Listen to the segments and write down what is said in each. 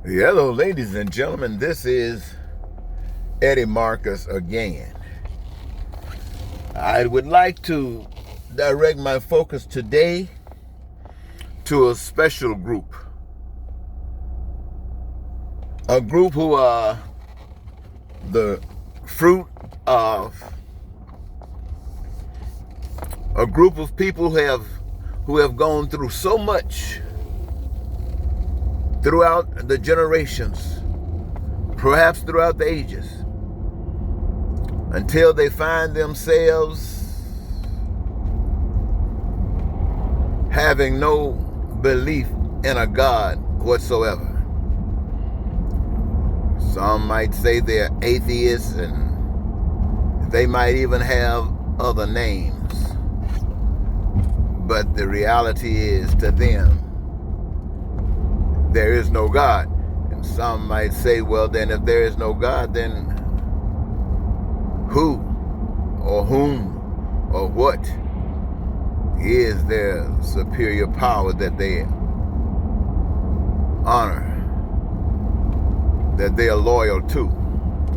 Hello, ladies and gentlemen. This is Eddie Marcus again. I would like to direct my focus today to a special group. A group who are the fruit of a group of people who have gone through so much throughout the generations, perhaps throughout the ages, until they find themselves having no belief in a God whatsoever. Some might say they're atheists, and they might even have other names. But the reality is, to them, there is no God. And some might say, well, then if there is no God, then who or whom or what is their superior power that they honor, that they are loyal to,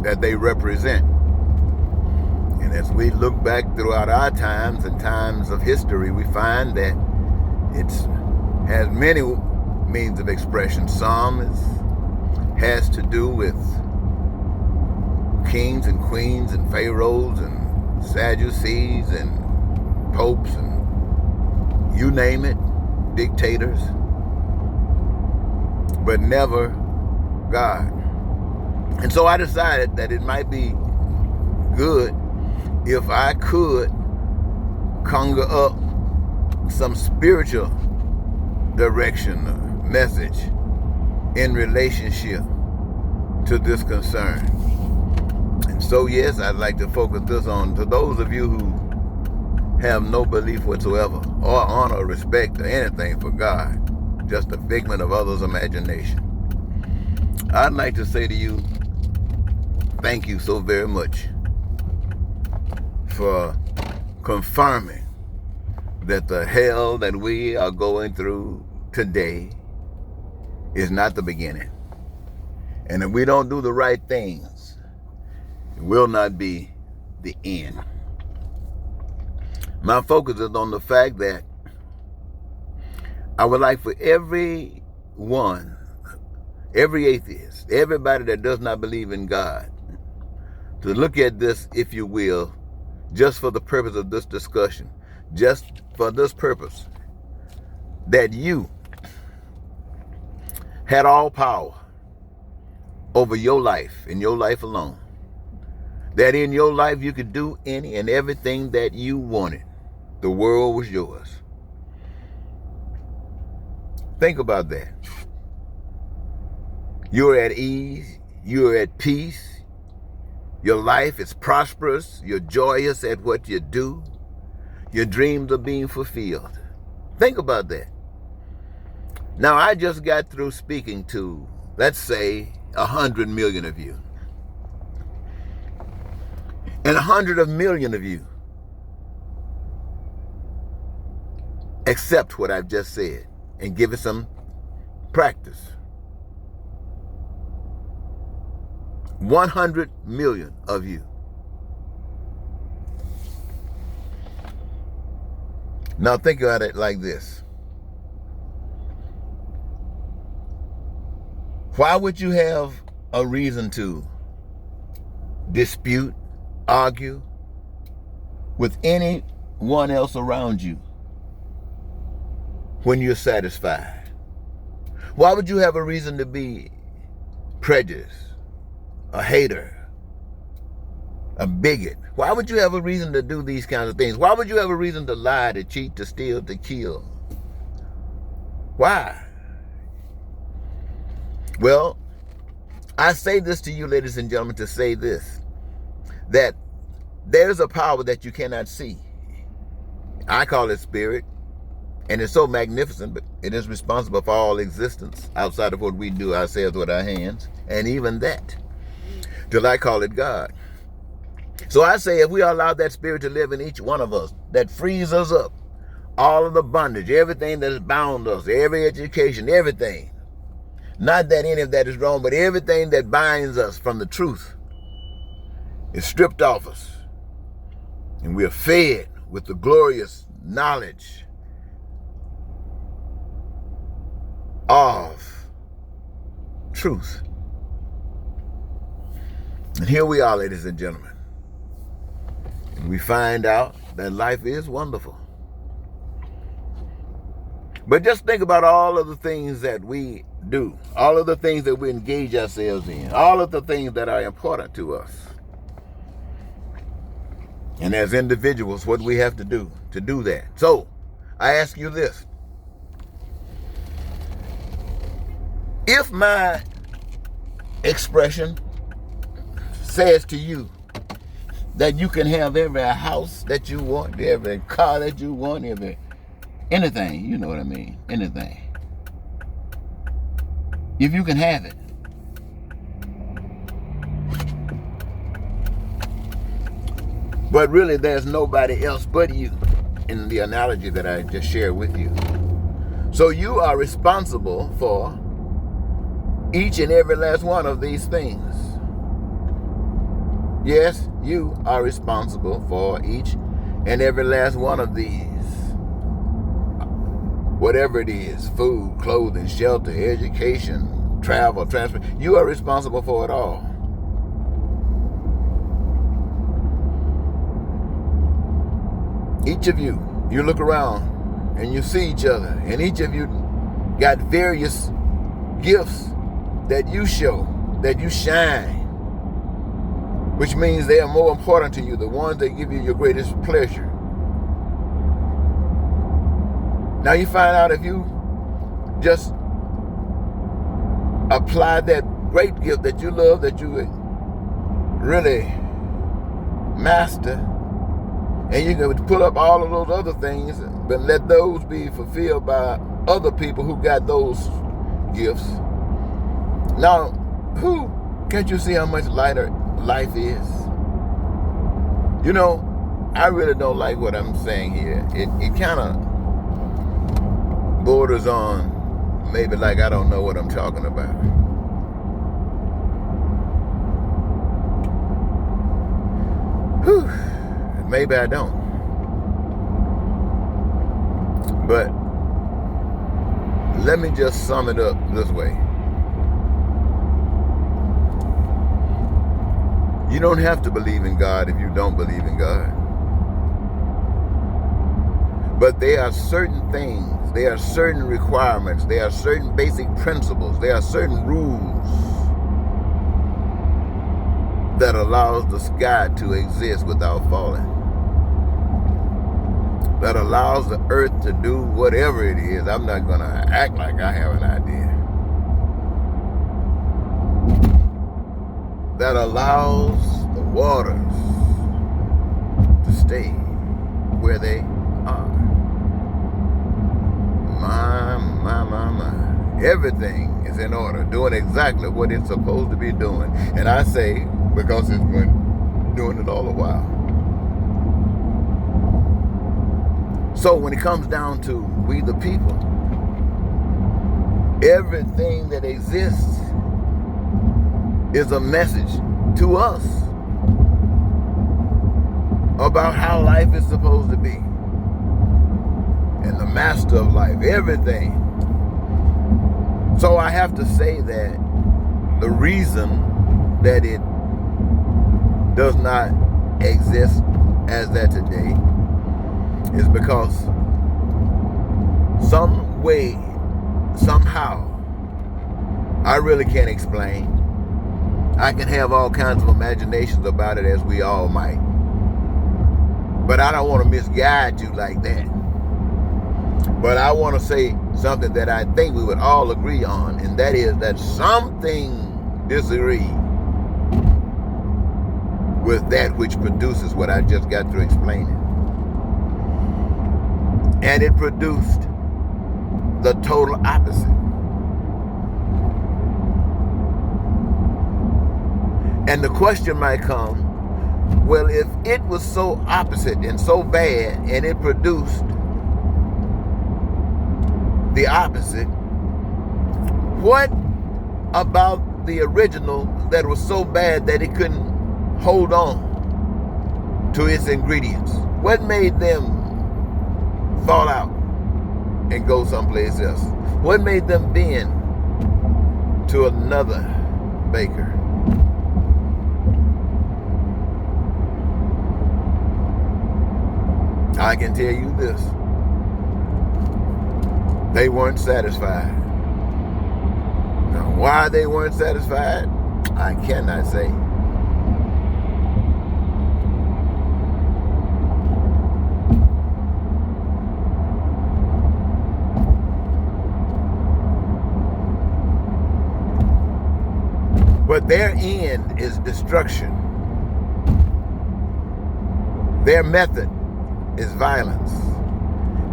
that they represent? And as we look back throughout our times and times of history, we find that it has many means of expression. Some has to do with kings and queens and pharaohs and Sadducees and popes and you name it, dictators, but never God. And so I decided that it might be good if I could conjure up some spiritual direction, message in relationship to this concern. And so, yes, I'd like to focus this on to those of you who have no belief whatsoever or honor or respect or anything for God, just a figment of others' imagination. I'd like to say to you, thank you so very much for confirming that the hell that we are going through today is not the beginning. And if we don't do the right things, it will not be the end. My focus is on the fact that I would like for everyone, every atheist, everybody that does not believe in God, to look at this, if you will, just for the purpose of this discussion, just for this purpose, that you had all power over your life and your life alone. That in your life you could do any and everything that you wanted. The world was yours. Think about that. You're at ease. You're at peace. Your life is prosperous. You're joyous at what you do. Your dreams are being fulfilled. Think about that. Now, I just got through speaking to, let's say, 100 million of you. And 100 million of you accept what I've just said and give it some practice. 100 million of you. Now think about it like this. Why would you have a reason to dispute, argue with anyone else around you when you're satisfied? Why would you have a reason to be prejudiced, a hater, a bigot? Why would you have a reason to do these kinds of things? Why would you have a reason to lie, to cheat, to steal, to kill? Why? Well, I say this to you, ladies and gentlemen, to say this, that there's a power that you cannot see. I call it spirit, and it's so magnificent, but it is responsible for all existence outside of what we do ourselves with our hands, and even that, till I call it God. So I say, if we allow that spirit to live in each one of us, that frees us up, all of the bondage, everything that has bound us, every education, everything, Not that any of that is wrong, but everything that binds us from the truth is stripped off us. And we are fed with the glorious knowledge of truth. And here we are, ladies and gentlemen. And we find out that life is wonderful. But just think about all of the things that we do, all of the things that we engage ourselves in, all of the things that are important to us. And as individuals, what we have to do that. So, I ask you this. If my expression says to you that you can have every house that you want, every car that you want, anything, you know what I mean, anything. If you can have it. But really there's nobody else but you in the analogy that I just shared with you. So you are responsible for each and every last one of these things. Yes, you are responsible for each and every last one of these. Whatever it is, food, clothing, shelter, education, travel, transport, you are responsible for it all. Each of you look around and you see each other, and each of you got various gifts that you show, that you shine, which means they are more important to you, the ones that give you your greatest pleasure. Now you find out if you just apply that great gift that you love, that you really master, and you can pull up all of those other things, but let those be fulfilled by other people who got those gifts. Now, can't you see how much lighter life is? You know, I really don't like what I'm saying here. It kind of borders on maybe like I don't know what I'm talking about. Whew. Maybe I don't. But let me just sum it up this way. You don't have to believe in God if you don't believe in God. But there are certain things, there are certain requirements, there are certain basic principles, there are certain rules that allows the sky to exist without falling. That allows the earth to do whatever it is. I'm not going to act like I have an idea. That allows the waters to stay where they are. My. Everything is in order, doing exactly what it's supposed to be doing. And I say, because it's been doing it all the while. So when it comes down to we the people, everything that exists is a message to us about how life is supposed to be. And the master of life, everything. So I have to say that the reason that it does not exist as that today is because some way, somehow, I really can't explain. I can have all kinds of imaginations about it, as we all might. But I don't want to misguide you like that. But I want to say something that I think we would all agree on, and that is that something disagreed with that which produces what I just got through explaining. And it produced the total opposite. And the question might come, well, if it was so opposite and so bad and it produced the opposite, what about the original that was so bad that it couldn't hold on to its ingredients? What made them fall out and go someplace else? What made them bend to another baker? I can tell you this. They weren't satisfied. Now, why they weren't satisfied, I cannot say. But their end is destruction. Their method is violence.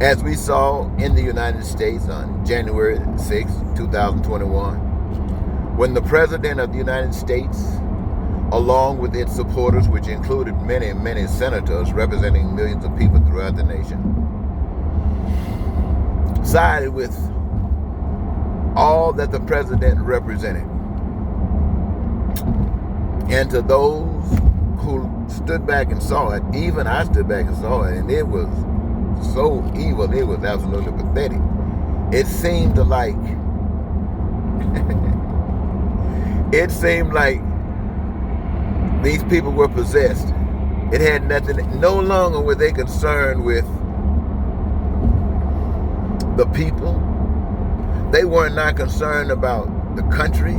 As we saw in the United States on January 6, 2021, when the President of the United States, along with its supporters, which included many, many senators representing millions of people throughout the nation, sided with all that the President represented. And to those who stood back and saw it, even I stood back and saw it, and it was so evil, it was absolutely pathetic. It seemed like it seemed like these people were possessed. It had nothing, no longer were they concerned with the people. They were not concerned about the country.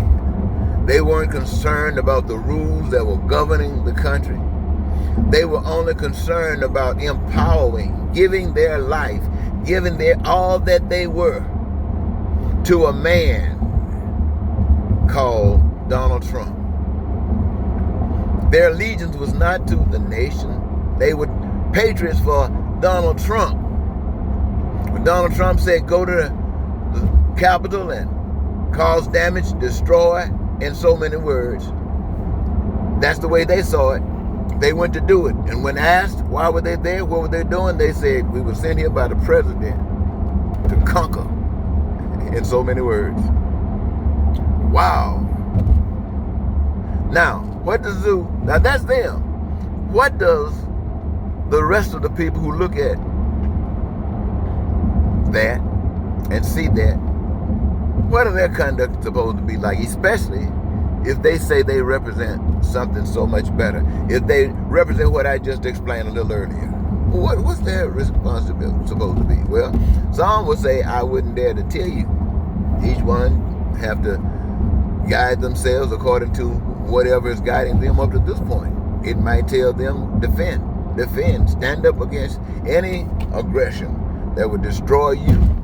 They weren't concerned about the rules that were governing the country. They were only concerned about empowering, giving their life, giving their all that they were to a man called Donald Trump. Their allegiance was not to the nation. They were patriots for Donald Trump. When Donald Trump said go to the Capitol and cause damage, destroy, in so many words, that's the way they saw it. They went to do it. And when asked why were they there, what were they doing, they said, we were sent here by the president to conquer, in so many words. Wow. Now, what does now that's them. What does the rest of the people who look at that and see that, what are their conduct supposed to be like, especially if they say they represent something so much better? If they represent what I just explained a little earlier, what's their responsibility supposed to be? Well, some would say, I wouldn't dare to tell you. Each one have to guide themselves according to whatever is guiding them up to this point. It might tell them defend, stand up against any aggression that would destroy you.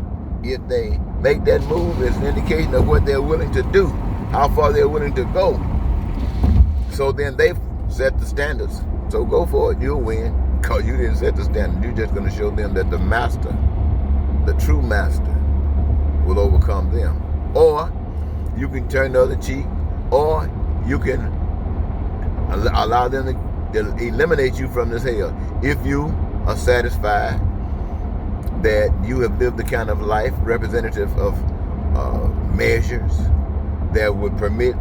If they make that move, it's an indication of what they're willing to do, how far they're willing to go. So then they've set the standards. So go for it, you'll win, because you didn't set the standard. You're just going to show them that the master, the true master, will overcome them. Or you can turn the other cheek, or you can allow them to eliminate you from this hell. If you are satisfied that you have lived the kind of life representative of measures that would permit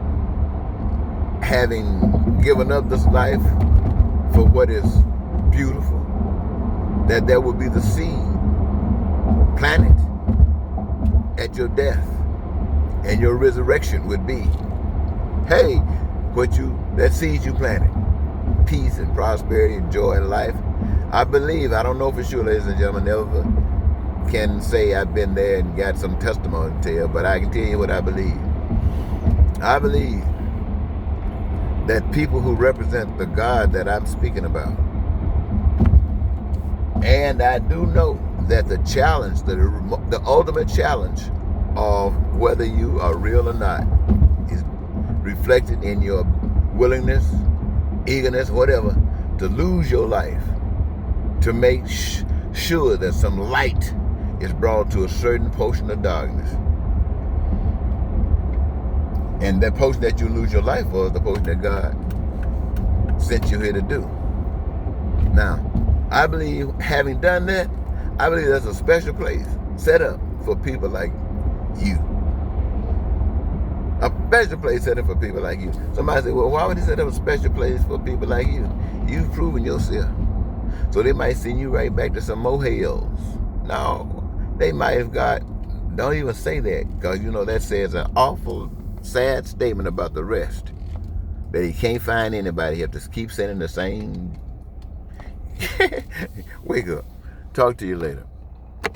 having given up this life for what is beautiful, that there would be the seed planted at your death, and your resurrection would be, hey, that seed you planted, peace and prosperity and joy in life. I believe, I don't know for sure, ladies and gentlemen, never can say I've been there and got some testimony to tell, but I can tell you what I believe. I believe that people who represent the God that I'm speaking about, and I do know that the challenge, the ultimate challenge of whether you are real or not is reflected in your willingness, eagerness, whatever, to lose your life, to make sure that some light is brought to a certain portion of darkness. And that portion that you lose your life for is the portion that God sent you here to do. Now, I believe, having done that, I believe there's a special place set up for people like you. Special place set up for people like you. Somebody say, well, why would he set up a special place for people like you? You've proven yourself. So they might send you right back to some more hells. No, they might have got, don't even say that, because you know that says an awful, sad statement about the rest. That he can't find anybody. He have to keep sending the same. Wake up. Talk to you later.